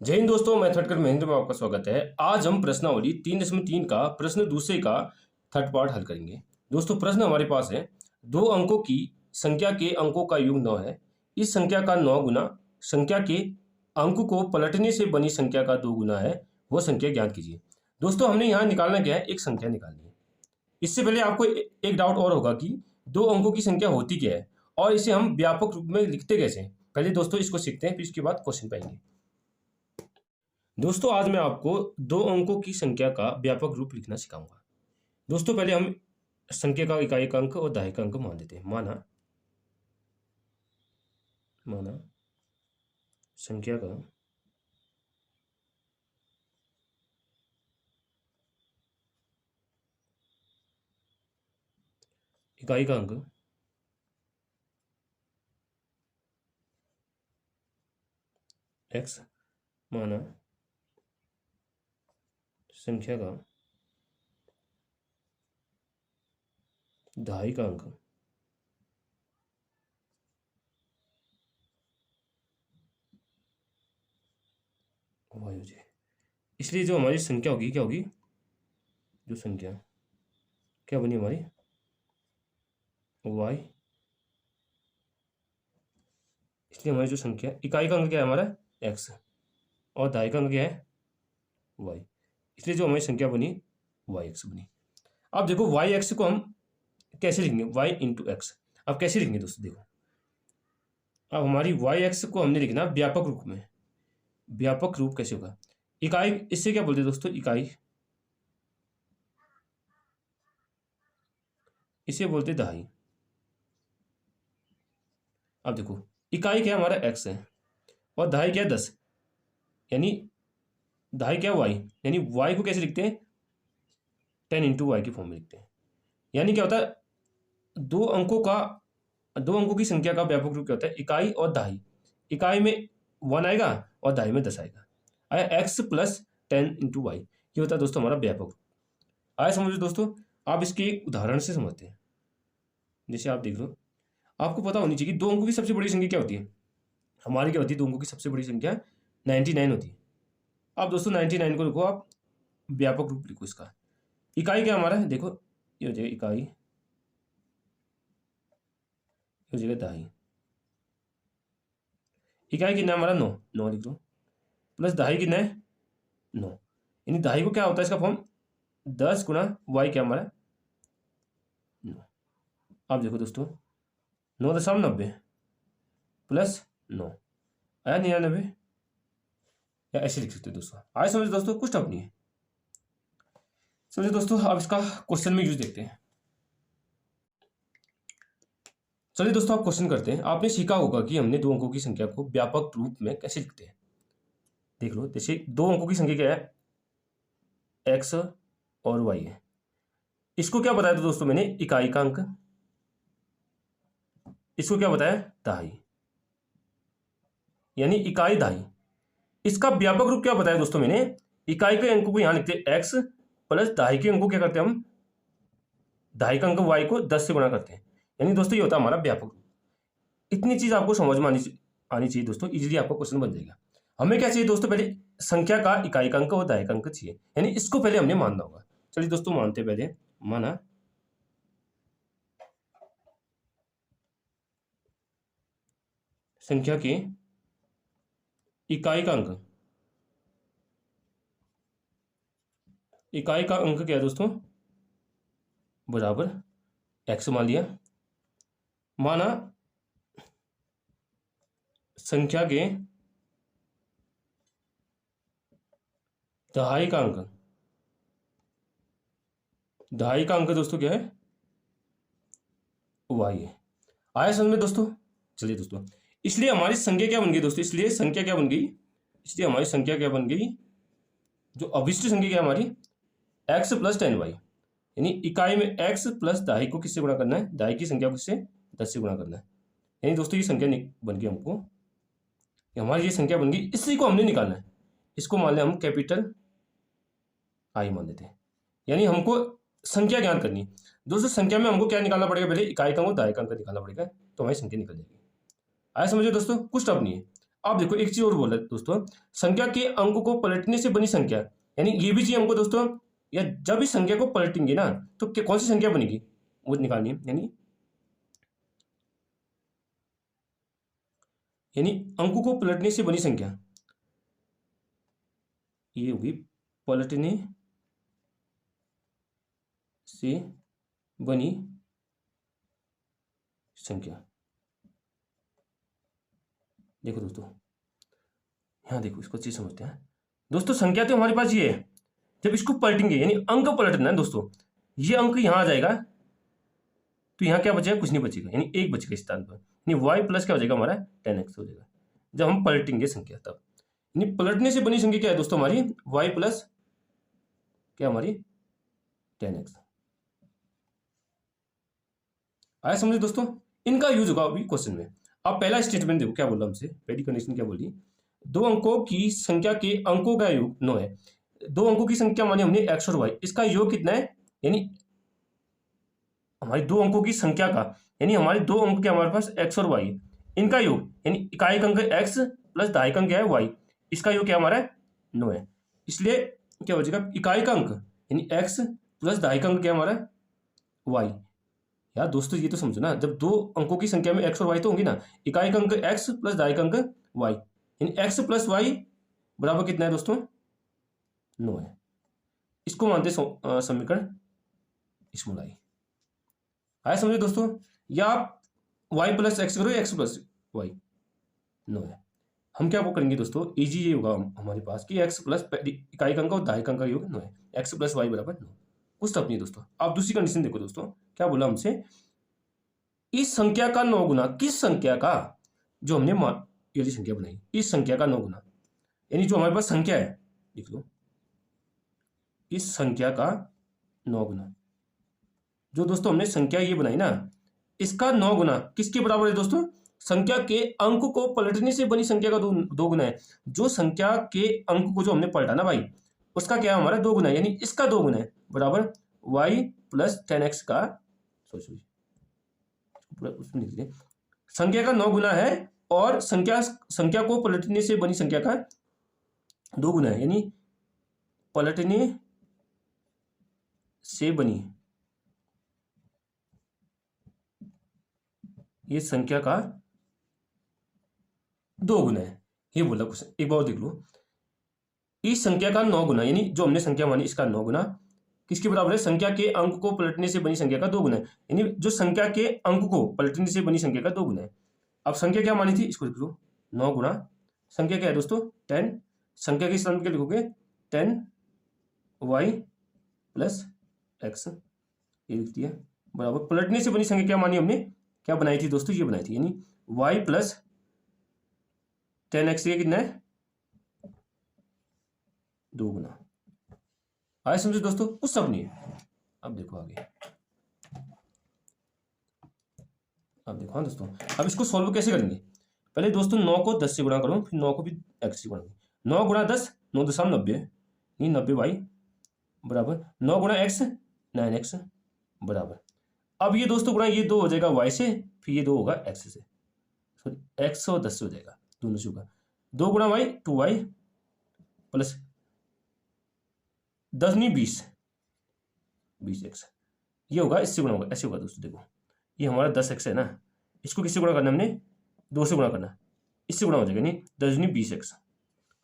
जय हिंद दोस्तों, मैं थटकर महेंद्र में आपका स्वागत है। आज हम प्रश्नावली 3.3 का प्रश्न दूसरे का थर्ड पार्ट हल करेंगे। दोस्तों, प्रश्न हमारे पास है, दो अंकों की संख्या के अंकों का योग 9 है। इस संख्या का 9 गुना संख्या के अंक को पलटने से बनी संख्या का 2 गुना है, वह संख्या ज्ञात कीजिए। दोस्तों, हमने यहाँ निकालना क्या है, एक संख्या निकालनी है। इससे पहले आपको एक डाउट और होगा कि दो अंकों की संख्या होती क्या है और इसे हम व्यापक रूप में लिखते कैसे हैं। पहले दोस्तों इसको सीखते हैं, फिर इसके बाद क्वेश्चन पाएंगे। दोस्तों, आज मैं आपको दो अंकों की संख्या का व्यापक रूप लिखना सिखाऊंगा। दोस्तों, पहले हम संख्या का इकाई का अंक और दहाई का अंक मान लेते हैं। माना माना संख्या का इकाई का अंक x, माना संख्या का दहाई का अंक y हो जाए। इसलिए जो हमारी संख्या होगी क्या होगी, जो संख्या क्या बनी हमारी y। इसलिए हमारी जो संख्या इकाई का अंक क्या है हमारा x और दहाई का अंक क्या है y। इसलिए जो हमारी संख्या बनी yx बनी। अब देखो yx को हम कैसे लिखेंगे, y इंटू एक्स। अब कैसे लिखेंगे दोस्तों, देखो अब हमारी yx को हमने लिखना व्यापक रूप में। व्यापक रूप कैसे होगा, इकाई इससे क्या बोलते हैं दोस्तों, इकाई इसे बोलते हैं दहाई। अब देखो इकाई क्या हमारा x है और दहाई क्या है 10, यानी दहाई क्या y, यानी y को कैसे लिखते हैं 10 इंटू वाई की फॉर्म में लिखते हैं। यानी क्या होता है, दो अंकों की संख्या का व्यापक रूप क्या होता है, इकाई और दहाई। इकाई में 1 आएगा और दहाई में 10 आएगा। आया x प्लस 10 इंटू वाई, ये होता है दोस्तों हमारा व्यापक रूप। आया समझो दोस्तों। आप इसके एक उदाहरण से समझते हैं। जैसे आप देख लो, आपको पता होनी चाहिए कि दो अंकों की सबसे बड़ी संख्या क्या होती है। हमारी क्या होती है, दो अंकों की सबसे बड़ी संख्या 99 होती है। अब दोस्तों 99 को लिखो आप व्यापक रूप लिखो इसका। इकाई क्या हमारा है, देखो ये हो जाएगा इकाई, ये हो जाएगा दहाई। इकाई कितना है हमारा 9, 9 लिख लो, प्लस दहाई कितना है 9। यानी दहाई को क्या होता है इसका फॉर्म 10 गुना वाई क्या हमारा 9। अब देखो दोस्तों 9.90 प्लस 9 आया 99, या ऐसे लिख सकते हो दोस्तों। आए समझ दोस्तों, कुछ टफ नहीं है। समझे दोस्तों, अब इसका क्वेश्चन में यूज देखते हैं। चलिए दोस्तों, आप क्वेश्चन करते हैं। आपने सीखा होगा कि हमने दो अंकों की संख्या को व्यापक रूप में कैसे लिखते हैं। देख लो, जैसे दो अंकों की संख्या क्या है, x और y है। इसको क्या बताया था दोस्तों मैंने, इकाई का अंक। इसको क्या बताया, दहाई, यानी इकाई दहाई। इसका व्यापक रूप क्या बताया दोस्तों मैंने, इकाई के अंकों को यहां लिखते हैं x प्लस दहाई के अंकों क्या करते हैं हम, दहाई का अंक y को 10 से गुणा करते हैं। यानी दोस्तों ये होता है हमारा व्यापक रूप। इतनी चीज आपको समझ में आनी चाहिए दोस्तों, इजीली आपका क्वेश्चन बन जाएगा। हमें क्या चाहिए दोस्तों, पहले संख्या का इकाई का अंक और दहाई का अंक चाहिए, यानी इसको पहले हमने मानना होगा। चलिए दोस्तों मानते हैं पहले। माना संख्या के इकाई का अंक, इकाई का अंक क्या है दोस्तों, बराबर x मान लिया। माना संख्या के दहाई का अंक, दहाई का अंक दोस्तों क्या है, y है। आया समझ में दोस्तों। चलिए दोस्तों, इसलिए हमारी संख्या क्या बन गई दोस्तों, इसलिए संख्या क्या बन गई, इसलिए हमारी संख्या क्या बन गई, जो अभिष्ट संख्या क्या हमारी x प्लस 10y। यानी इकाई में x प्लस दहाई को किससे गुणा करना है, दहाई की संख्या को किससे 10 से गुणा करना है। यानी दोस्तों ये संख्या बन गई हमको, हमारी ये संख्या बन गई, इसी को हमने निकालना है। इसको मान लें हम कैपिटल I मान लेते हैं। यानी हमको संख्या ज्ञात करनी है दोस्तों। संख्या में हमको क्या निकालना पड़ेगा, पहले इकाई का अंक और दहाई का अंक निकालना पड़ेगा, तो हमारी संख्या निकल जाएगी। आया समझिए दोस्तों, कुछ टफ नहीं है। आप देखो एक चीज और बोल रहे हैं दोस्तों, संख्या के अंक को पलटने से बनी संख्या, यानी ये भी चाहिए हमको दोस्तों, या जब इस संख्या को पलटेंगे ना तो कौन सी संख्या बनेगी वो निकालनी है, यानी अंकों को पलटने से बनी संख्या, ये होगी पलटने से बनी संख्या। देखो दोस्तों, यहां देखो, इसको अच्छी समझते हैं दोस्तों। संख्या तो हमारे पास ये है, जब इसको पलटेंगे यानी अंक पलटना है दोस्तों, ये अंक यहां आ जाएगा तो यहां क्या बचेगा, कुछ नहीं बचेगा, यानी एक बचेगा इस स्थान पर, यानी वाई प्लस क्या हो जाएगा हमारा 10x हो जाएगा जब हम पलटेंगे संख्या तब। यानी पलटने से बनी संख्या क्या है दोस्तों हमारी, वाई प्लस क्या हमारी 10x। आया समझे दोस्तों, इनका यूज होगा अभी क्वेश्चन में। अब पहला स्टेटमेंट देखो क्या बोल रहा हमसे, पहली कंडीशन क्या बोली, दो अंकों की संख्या के अंकों का योग 9 है। दो अंकों की संख्या मानी हमने x और y, इसका योग कितना है, यानी हमारी दो अंकों की संख्या का, यानी हमारे दो अंक क्या हमारे पास x और y, इनका योग यानी इकाई अंक x प्लस दहाई अंक क्या है y, इसका योग क्या हमारा 9 है। इसलिए क्या हो जाएगा, इकाई का अंक यानी x प्लस दहाई अंक क्या हमारा y। यार दोस्तों ये तो समझो ना, जब दो अंकों की संख्या में x और y तो होंगी ना, इकाई का अंक x प्लस दहाई अंक y, यानी x प्लस y बराबर कितना है दोस्तों 9 है। इसको मानते समीकरण स्मॉल आई। आया समझे दोस्तों, या आप y प्लस एक्स करो, x प्लस y 9 है। हम क्या वो करेंगे दोस्तों, इजी ये होगा हमारे पास कि x प्लस इकाई का अंक और दहाई अंक का योग 9 है, x प्लस y बराबर 9, कुछ तब नहीं दोस्तों। आप दूसरी कंडीशन देखो दोस्तों, क्या बोला हमसे, इस संख्या का 9 गुना, किस संख्या का, जो हमने ये वाली संख्या बनाई, इस संख्या का 9 गुना, यानी जो हमारे पास संख्या है लिख लो, इस संख्या का 9 गुना, जो दोस्तों हमने संख्या ये बनाई ना, इसका 9 गुना किसके बराबर है दोस्तों, संख्या के अंक को पलटने से बनी संख्या का दो गुना है। जो संख्या के अंक को जो हमने पलटा ना भाई, उसका क्या है हमारा 2 गुना है, यानी इसका 2 गुना है बराबर y प्लस 10x का, उसमें लिख दिए, संख्या का 9 गुना है और संख्या को पलटने से बनी संख्या का 2 गुना है, यानी पलटने से बनी ये संख्या का 2 गुना है, ये बोला कुछ। एक बार देख लो, इस संख्या का 9 गुना, यानी जो हमने संख्या मानी इसका 9 गुना किसके बराबर है, संख्या के अंक को पलटने से बनी संख्या का 2 गुना है, यानी जो संख्या के अंक को पलटने से बनी संख्या का 2 गुना है। अब संख्या क्या मानी थी, इसको लिख लो 9 गुना, संख्या क्या है दोस्तों 10, संख्या के स्थान पर क्या लिखोगे 10y प्लस x, ये लिख दिया बराबर पलटने से बनी संख्या क्या मानी हमने, क्या बनाई थी दोस्तों, ये बनाई थी, यानी y प्लस 10x ये कितना है 2 गुना। आए समझे दोस्तों, कुछ सब नहीं है। अब देखो आगे, अब देखो हाँ दोस्तों, अब इसको सॉल्व कैसे करेंगे, पहले दोस्तों 9 को 10 से गुणा करो, फिर 9 को भी x से गुणा करो, 9 गुणा 10 9 दशम 90, नहीं 90y बराबर 9 गुणा x 9x बराबर, अब ये दोस्तों गुणा ये 2 हो जाएगा y से, फिर ये 2 होगा x से, सॉरी x और 10 से हो जाएगा, दोनों से होगा 2 गुणा y 2y प्लस 10 नहीं 20x, ये होगा इससे गुणा होगा, ऐसे होगा दोस्तों। देखो ये हमारा 10x है ना, इसको किससे गुणा करना हमने 2 से गुणा करना, इससे गुणा हो जाएगा, नहीं 10 नहीं 20x।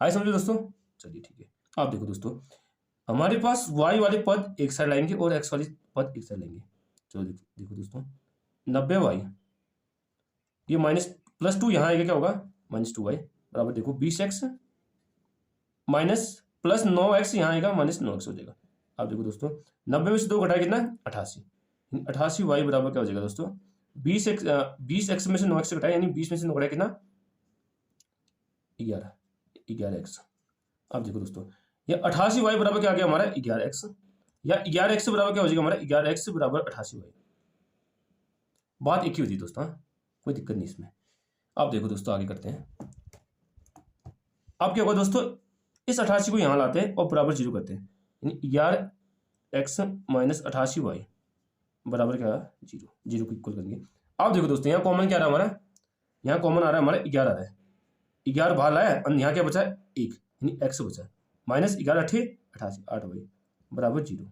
आए समझे दोस्तों, चलिए ठीक है। आप देखो दोस्तों, हमारे पास y वाले पद एक साइड लाएंगे और x वाले पद एक साइड लेंगे। चलो देखो दोस्तों, 90y ये माइनस प्लस 2 यहाँ आएगा, क्या होगा माइनस 2y बराबर, देखो 20x माइनस प्लस 9x यहाँ आएगा माइनस 9x हो जाएगा। अब देखो दोस्तों 90 में से 2 घटाए कितना 88, 88y बराबर क्या हो जाएगा दोस्तों 20x में से 9x घटाए, यानी 20 में से 9 घटाए कितना 11x। अब देखो दोस्तों ये 88y बराबर क्या आ गया हमारा 11x, या 11x बराबर क्या हो जाएगा हमारा 11x बराबर 88y। बात एक ही होती है दोस्तों, कोई दिक्कत नहीं इसमें। अब देखो दोस्तों आगे करते हैं। अब क्या होगा दोस्तों, इस 88 को यहाँ लाते हैं और बराबर 0 करते हैं, यानी 11x माइनस 88y बराबर क्या 0 को इक्वल करेंगे। अब देखो दोस्तों यहाँ कॉमन क्या आ रहा है हमारा, यहाँ कॉमन आ रहा है हमारा 11 आ रहा है, 11 बाहर लाया और यहाँ क्या बचा है 1, यानी x बचा है। माइनस 11 अठे 88, 8 भाई बराबर 0।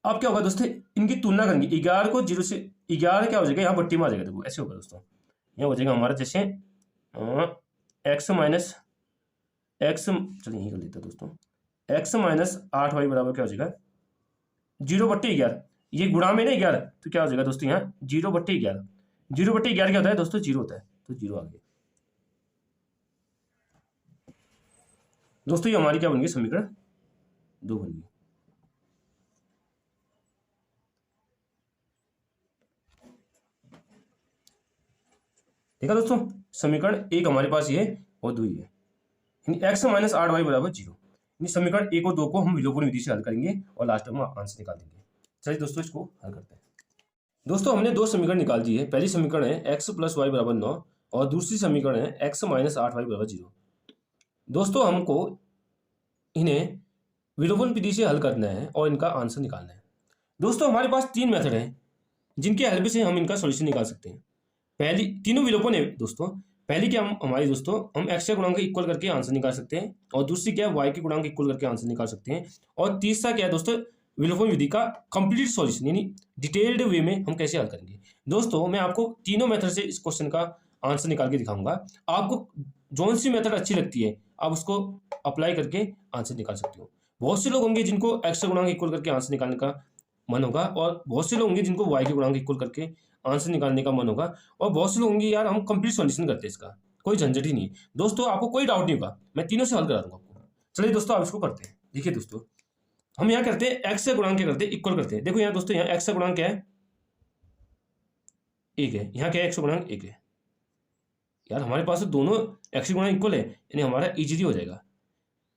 अब क्या होगा दोस्तों, इनकी तुलना करेंगे। 11 को 0 से 11 क्या हो जाएगा, यहाँ बट्टी में आ जाएगा। देखो ऐसे होगा दोस्तों, यहाँ हो जाएगा हमारा जैसे एक्स माइनस एक्स, चलिए यही कर लेते हैं दोस्तों, एक्स माइनस 8y बराबर क्या हो जाएगा 0/11। ये गुणा में ना 11, तो क्या हो जाएगा दोस्तों यहाँ 0/11। 0/11 क्या होता है दोस्तों 0 होता है, तो 0 आ गया दोस्तों। ये हमारी क्या बन गई समीकरण 2 बन गई। देखा दोस्तों, समीकरण 1 हमारे पास ये और 2 ही है, यानी एक्स माइनस 8y बराबर 0। यानी समीकरण 1 और 2 को हम विलोपन विधि से हल करेंगे और लास्ट में आंसर निकाल देंगे। चलिए दोस्तों इसको हल करते हैं। दोस्तों हमने 2 समीकरण निकाल दिए है। पहली समीकरण है x प्लस वाई बराबर 9 और दूसरी समीकरण है x माइनस 8y बराबर 0। दोस्तों हमको इन्हें विलोपन विधि से हल करना है और इनका आंसर निकालना है। दोस्तों हमारे पास 3 मेथड है जिनके हेल्प से हम इनका सॉल्यूशन निकाल सकते हैं। पहली, तीनों विलोपन है दोस्तों। पहली क्या हमारी दोस्तों, हम x के गुणांक इक्वल करके आंसर निकाल सकते हैं, और दूसरी क्या है y के गुणांक इक्वल करके आंसर निकाल सकते हैं, और तीसरा क्या है दोस्तों, विलोपन विधि का कंप्लीट सॉल्यूशन यानी डिटेल्ड वे में हम कैसे हल करेंगे। दोस्तों मैं आपको तीनों मेथड से इस क्वेश्चन का आंसर निकाल के दिखाऊंगा। आपको जोन सी मेथड अच्छी लगती है आप उसको अप्लाई करके आंसर निकाल सकते हो। बहुत से लोग होंगे जिनको x के गुणांक इक्वल करके आंसर निकालने का मन होगा, और बहुत से लोग होंगे जिनको y के गुणांक इक्वल करके आंसर निकालने का मन होगा, और बहुत से लोग होंगे यार हम कंप्लीट सॉल्यूशन करते हैं इसका, कोई झंझट ही नहीं है। दोस्तों आपको कोई डाउट नहीं होगा, मैं तीनों से हल करा दूंगा आपको। चलिए दोस्तों आप इसको करते हैं। देखिए दोस्तों हम यहाँ करते हैं एक्स का गुणांक क्या करते हैं, इक्वल करते हैं। देखो यहाँ दोस्तों यहाँ एक्स का गुणांक क्या है 1 है, यहाँ क्या है एक्स का गुणांक 1 है। यार हमारे पास तो दोनों एक्स का गुणांक इक्वल है, यानी हमारा इजीली हो जाएगा।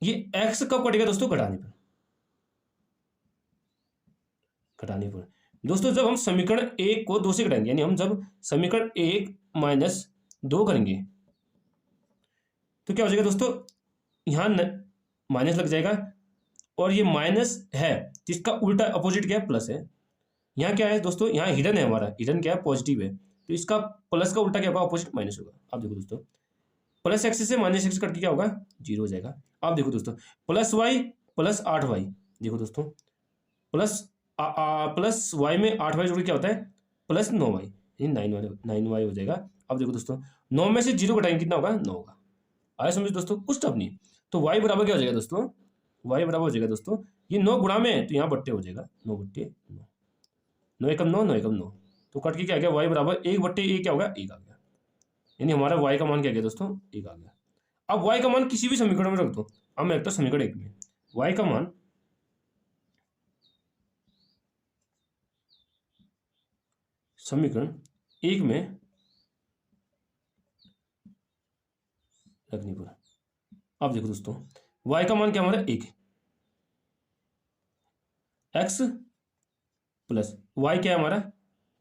ये एक्स कब कटेगा दोस्तों, घटाने पर। घटाने पर दोस्तों जब हम समीकरण 1 को 2 से घटाएंगे, यानी हम जब समीकरण 1 माइनस 2 करेंगे तो क्या हो जाएगा दोस्तों, यहाँ माइनस लग जाएगा, और ये माइनस है जिसका उल्टा अपोजिट क्या है प्लस है। यहाँ क्या है दोस्तों, यहाँ हिडन है, हमारा हिडन क्या है पॉजिटिव है, तो इसका प्लस का उल्टा क्या होगा अपोजिट माइनस होगा। आप देखो दोस्तों प्लस एक्स से माइनस एक्स कट के क्या होगा 0 हो जाएगा। आप देखो दोस्तों प्लस वाई प्लस 8y, देखो दोस्तों प्लस वाई में 8y जोड़ के क्या होता है प्लस 9y, यानी 9y हो जाएगा। अब देखो दोस्तों 9 में से 0 घटाएंगे कितना होगा 9 होगा। आया समझ दोस्तों, कुछ टफ नहीं। तो y बराबर क्या हो जाएगा दोस्तों, y बराबर हो जाएगा दोस्तों, ये 9 गुणा में है तो यहाँ बट्टे हो जाएगा 9/9, 9 एकम 9, 9 एकम 9, तो कट के क्या आ गया y बराबर 1/1 क्या होगा 1 आ गया, यानी हमारा y का मान क्या गया दोस्तों 1 आ गया। अब y का मान किसी भी समीकरण में रख दो। अब मैं रखता हूं समीकरण 1 में y का मान समीकरण 1 में रखने पर। अब देखो दोस्तों y का मान क्या हमारा 1 है, x प्लस y क्या है हमारा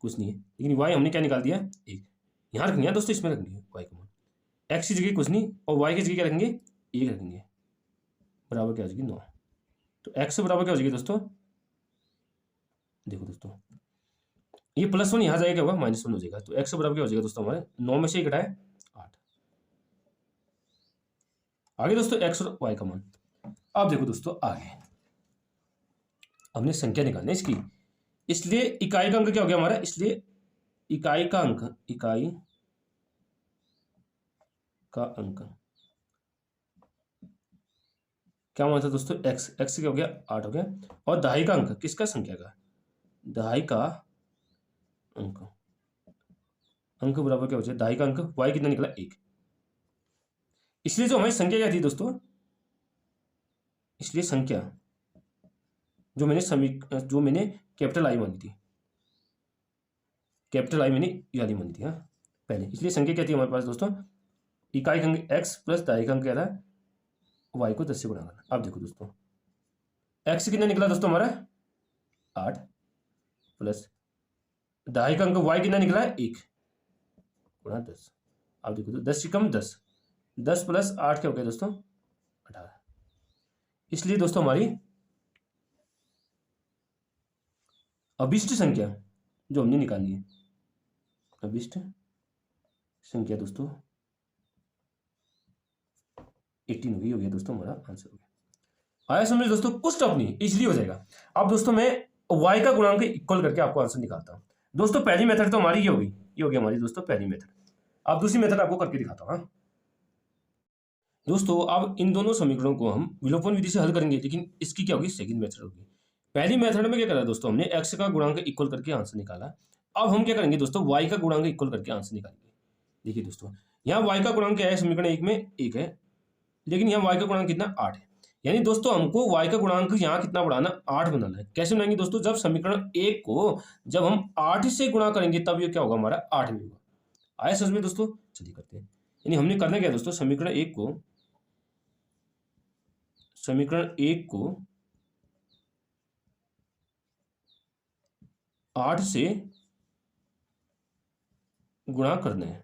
कुछ नहीं है, लेकिन y हमने क्या निकाल दिया 1। यहाँ रखनी है दोस्तों, इसमें रखनी है y का मान, x की जगह कुछ नहीं और y की जगह क्या रखेंगे 1 रखेंगे, बराबर क्या हो जाएगी 9। तो x बराबर क्या हो जाएगी दोस्तों, देखो दोस्तों ये +1 यहाँ जाएगा क्या होगा -1 हो जाएगा। तो x बराबर क्या हो जाएगा दोस्तों हमारे 9 में से 1 घटाए 8। आगे दोस्तों x और y का मान। अब देखो दोस्तों आगे हमने संख्या निकालनी है इसकी, इसलिए इकाई का अंक क्या हो गया हमारा, इसलिए इकाई का अंक क्या मान था दोस्तों x क्या हो गया 8 हो गया, और दहाई का अंक किसका संख्या का, दहाई का अंक बराबर क्या हो जाए दहाई का अंक y कितना निकला 1। इसलिए जो हमारी संख्या क्या थी दोस्तों, इसलिए संख्या जो मैंने कैपिटल आई मानी थी, कैपिटल आई मैंने याद ही मानी थी हाँ पहले। इसलिए संख्या क्या थी हमारे पास दोस्तों, इकाई का अंक x प्लस दहाई का अंक क्या था y को 10 से गुणा करना। अब देखो दोस्तों x कितना निकला दोस्तों हमारा 8 प्लस दहाई का अंक y कितना निकला 1 गुणा 10। अब देखो 10 से कम 10, 10 प्लस 8 क्या हो गया दोस्तों 18। इसलिए दोस्तों हमारी अभिष्ट संख्या जो हमने निकालनी है, अभिष्ट संख्या दोस्तों 18 हो गया दोस्तों, हमारा आंसर हो गया। आया समझ दोस्तों, कुछ टफ नहीं, इजीली हो जाएगा। अब दोस्तों मैं y का गुणांक इक्वल करके आपको आंसर निकालता हूं। दोस्तों पहली मेथड तो हमारी ये होगी, ये होगी हमारी दोस्तों पहली मेथड। अब दूसरी मेथड आपको करके दिखाता हूं। हाँ दोस्तों, अब इन दोनों समीकरणों को हम विलोपन विधि से हल करेंगे, लेकिन इसकी क्या होगी, सेकंड मेथड होगी। पहली मेथड में क्या करा दोस्तों, हमने x का गुणांक इक्वल करके आंसर निकाला। अब हम क्या करेंगे दोस्तों, y का गुणांक इक्वल करके आंसर निकालेंगे। देखिए दोस्तों, यहाँ y का गुणांक क्या है, समीकरण 1 में 1 है, लेकिन यहाँ y का गुणांक कितना 8 है। यानी दोस्तों हमको y का गुणांक यहाँ कितना बढ़ाना, 8 बनाना है। कैसे बनाएंगे दोस्तों, जब समीकरण 1 को जब हम 8 से गुणा करेंगे तब ये क्या होगा, हमारा 8 में होगा। आया समझ में दोस्तों, चलिए करते हैं। यानी हमने करना क्या दोस्तों, समीकरण 1 को 8 से गुणा करना है।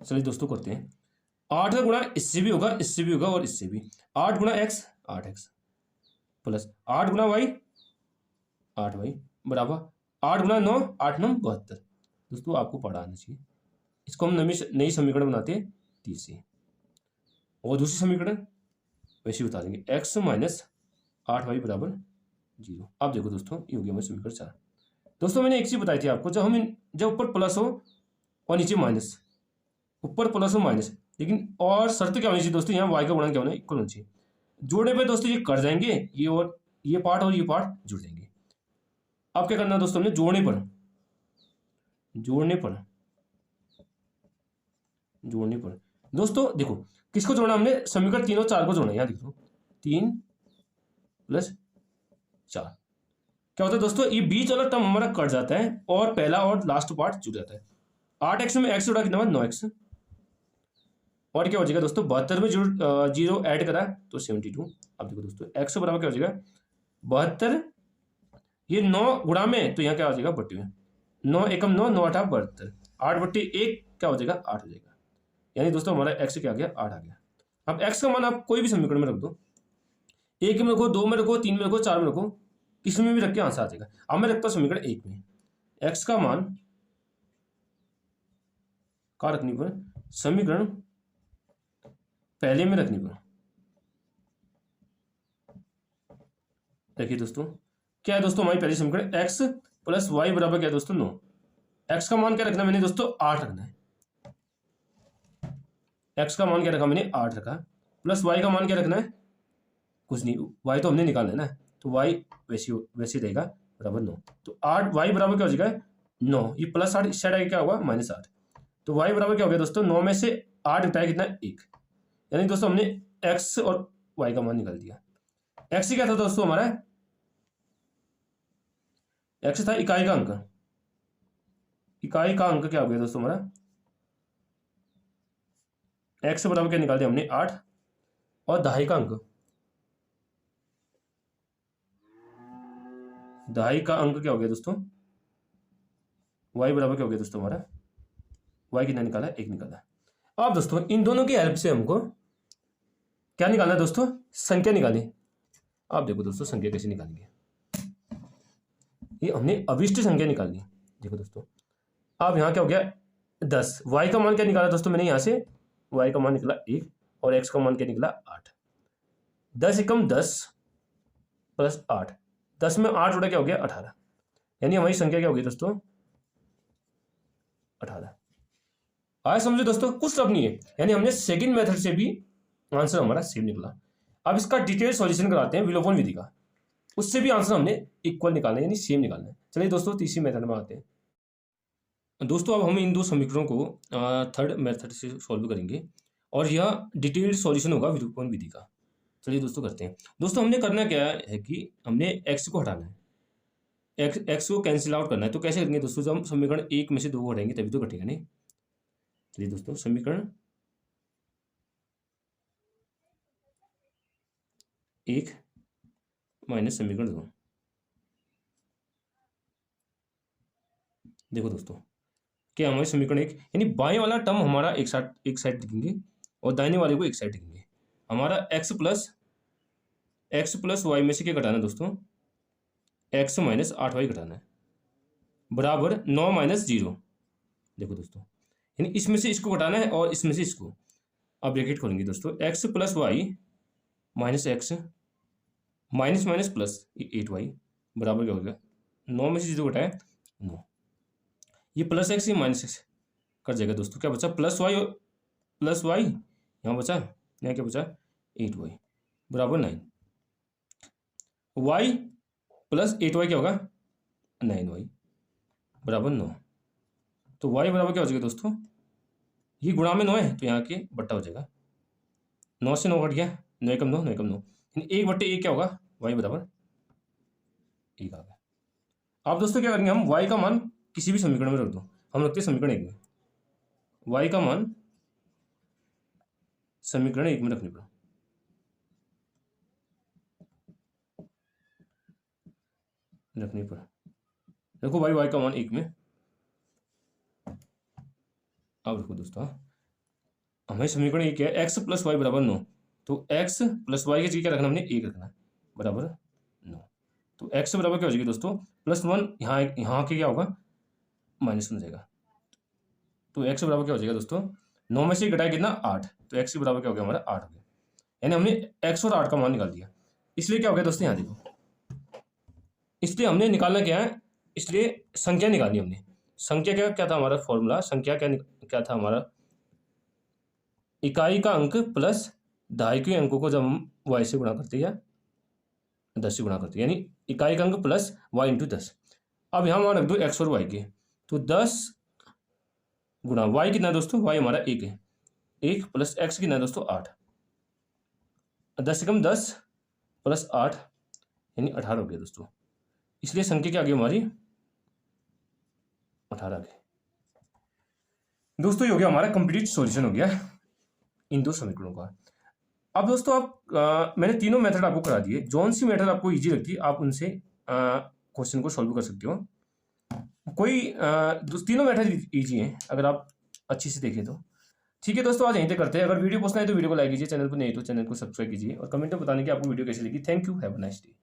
चलिए दोस्तों करते हैं। 8 का गुणा इससे भी होगा, इससे भी होगा और इससे भी। 8 गुणा x 8x प्लस 8 गुणा y 8y बराबर 8 गुणा 9 8 9 72। दोस्तों आपको पढ़ा आना चाहिए। इसको हम नई समीकरण बनाते हैं 30 से, और दूसरी समीकरण वैसे बता देंगे, x माइनस 8y बराबर 0। अब देखो दोस्तों, ये हो गया हमारी समीकरण 4। दोस्तों मैंने एक चीज बताई थी आपको, जब ऊपर प्लस हो और नीचे माइनस, ऊपर प्लस और माइनस, लेकिन और शर्त क्या होनी चाहिए दोस्तों, यहाँ y का गुणांक क्या होना है, इक्वल होना चाहिए। जोड़ने पे दोस्तों ये कट जाएंगे, ये और ये पार्ट जुड़ जाएंगे। अब क्या करना है दोस्तों, हमने जोड़ने पर दोस्तों देखो किसको जोड़ना, हमने समीकरण 3 और 4 को जोड़ना है। यहाँ देखो 3 + 4 क्या होता है दोस्तों, ये बीच वाला टर्म हमारा कट जाता है और पहला और लास्ट पार्ट जुड़ जाता है। 8x में x जोड़ा कितना, 9x, और क्या हो जाएगा दोस्तों, 72 में 0 ऐड करा तो 72। अब देखो दोस्तों x बराबर क्या हो जाएगा, 72, ये 9 गुणा में, तो यहाँ क्या हो जाएगा 72, 9 एकम 9 9 8 72, 8/1 क्या हो जाएगा, 8 हो जाएगा। यानी दोस्तों हमारा x क्या आ गया, 8 आ गया। अब x का मान आप कोई भी समीकरण में रख दो, 1 में रखो, 2 में रखो, 3 में रखो, 4 में रखो, किसी में भी रख के आंसर आ जाएगा। अब मैं रखता हूँ समीकरण 1 में, x का मान का रखने पर, समीकरण पहले में रखने पर, देखिए दोस्तों क्या है दोस्तों, हमारी पहली समीकरण x + y बराबर क्या है दोस्तों, 9। x का मान क्या रखना है मैंने दोस्तों, 8 रखना है। x का मान क्या रखा मैंने, 8 रखा, प्लस y का मान क्या रखना है, कुछ नहीं, y तो हमने निकालना है ना, तो y वैसे रहेगा बराबर 9। तो 8 y बराबर क्या हो जाएगा, 9, ये प्लस 8 इस साइड आएगा क्या होगा, -8। तो y बराबर क्या हो गया दोस्तों, 9 में से 8 घटाया कितना, 1। यानी दोस्तों हमने x और y का मान निकाल दिया। x क्या था दोस्तों हमारा, x था इकाई का अंक। इकाई का अंक क्या हो गया दोस्तों हमारा, x बराबर क्या निकाल दिया हमने, 8, और दहाई का अंक, दहाई का अंक क्या हो गया दोस्तों, y बराबर क्या हो गया दोस्तों हमारा, y कितना निकाला, 1 निकाला। अब दोस्तों इन दोनों की हेल्प से हमको क्या निकालना है दोस्तों, संख्या निकाली। आप देखो दोस्तों संख्या कैसे निकालेंगे, ये हमने अभिष्ट संख्या निकालनी। देखो दोस्तों अब यहाँ क्या हो गया, 10, y का मान क्या निकाला दोस्तों मैंने, यहाँ से y का मान निकला 1 और x का मान क्या निकला 8। 10 एकम 10 + 8, 10 में 8 जोड़ा क्या हो गया, 18। यानी हमारी संख्या क्या होगी दोस्तों, 18। आया समझे दोस्तों, कुछ टफ नहीं है। यानी हमने सेकंड मेथड से भी आंसर हमारा सेम निकला। अब इसका डिटेल सॉल्यूशन कराते हैं विलोपन विधि का, उससे भी आंसर हमने इक्वल निकालना है, यानी सेम निकालना है। चलिए दोस्तों तीसरी मेथड में आते हैं। दोस्तों अब हम इन दो समीकरणों को थर्ड मेथड से सॉल्व करेंगे और यह डिटेल्ड सॉल्यूशन होगा विलोपन विधि का। चलिए दोस्तों करते हैं। दोस्तों हमने करना क्या है कि हमने x को हटाना है, x को कैंसिल आउट करना है। तो कैसे करेंगे दोस्तों, जब हम समीकरण 1 में से 2 को हटाएंगे तभी तो घटेगा नहीं। चलिए दोस्तों समीकरण 1 माइनस समीकरण 2, देखो दोस्तों क्या हमारे समीकरण 1, यानी बाएं वाला टर्म हमारा एक साइड लिखेंगे और दाहिने वाले को एक साइड लिखेंगे। हमारा x प्लस y में से क्या घटाना है दोस्तों, x - 8y घटाना है। बराबर 9 माइनस 0। देखो दोस्तों, यानी इसमें से इसको घटाना है और इसमें से इसको। अब ब्रैकेट खोलेंगे दोस्तों, x plus y minus x minus minus plus 8y बराबर क्या हो गया, 9 में से 0 घटाए 9। ये प्लस एक्स, ये माइनस एक्स कर जाएगा दोस्तों। क्या बचा, प्लस वाई यहाँ बचा, यहाँ क्या बचा 8y बराबर 9। y प्लस 8y क्या होगा 9y बराबर 9। तो y बराबर क्या हो जाएगा दोस्तों, ये गुणा में 9 है तो यहाँ के बट्टा हो जाएगा, 9 से 9 घट गया, 9 कम 9 9 कम 9, यानी 1/1 क्या होगा, y बराबर 1 आ गया। अब दोस्तों क्या करेंगे हम, y का मान किसी भी समीकरण में रख दो। हम रखते हैं समीकरण 1 में, y का मान समीकरण 1 में रखने पर देखो भाई, y का मान 1 में। अब देखो दोस्तों, हमें समीकरण 1 है, x प्लस वाई बराबर 9, तो x प्लस वाई की जगह क्या रखना, हमने 1 रखना बराबर 9। तो x बराबर क्या हो जाएगी दोस्तों, +1, यहाँ के क्या होगा -1 हो जाएगा। तो x बराबर क्या हो जाएगा दोस्तों, 9 में से घटाया कितना 8, तो x के बराबर क्या हो गया हमारा 8 हो गया। यानी हमने x और 8 का मान निकाल दिया। इसलिए क्या हो गया दोस्तों, यहाँ देखो, इसलिए हमने निकालना क्या है, इसलिए संख्या निकालनी हमने। संख्या क्या था हमारा फॉर्मूला, संख्या क्या था हमारा, इकाई का अंक प्लस दहाई के अंकों को जब हम y से गुणा करते हैं या 10 से गुणा करते हैं, यानी इकाई का अंक प्लस y इंटू 10। अब यहाँ मान रख दो x और y के, तो 10 गुणा y कितना है दोस्तों, y हमारा 1 है, 1 प्लस x कितना है दोस्तों 8, 10 से कम 10 प्लस 8 यानी 18 हो गया दोस्तों। इसलिए संख्या क्या आ गई हमारी 18 आ गई दोस्तों। ये हो गया हमारा कंप्लीट सॉल्यूशन हो गया इन दो समीकरणों का। अब दोस्तों आप मैंने तीनों मेथड आपको करा दिए, जौन सी मेथड आपको इजी लगती है आप उनसे क्वेश्चन को सॉल्व कर सकते हो। कोई तीनों मेथड इजी हैं अगर आप अच्छी से देखें तो। ठीक है दोस्तों, आज यहीं तक करते हैं। अगर वीडियो पसंद आए तो वीडियो को लाइक कीजिए, चैनल पर नहीं तो चैनल को सब्सक्राइब कीजिए और कमेंट में बताने की आपको वीडियो कैसी लगी। Thank you, have a nice day.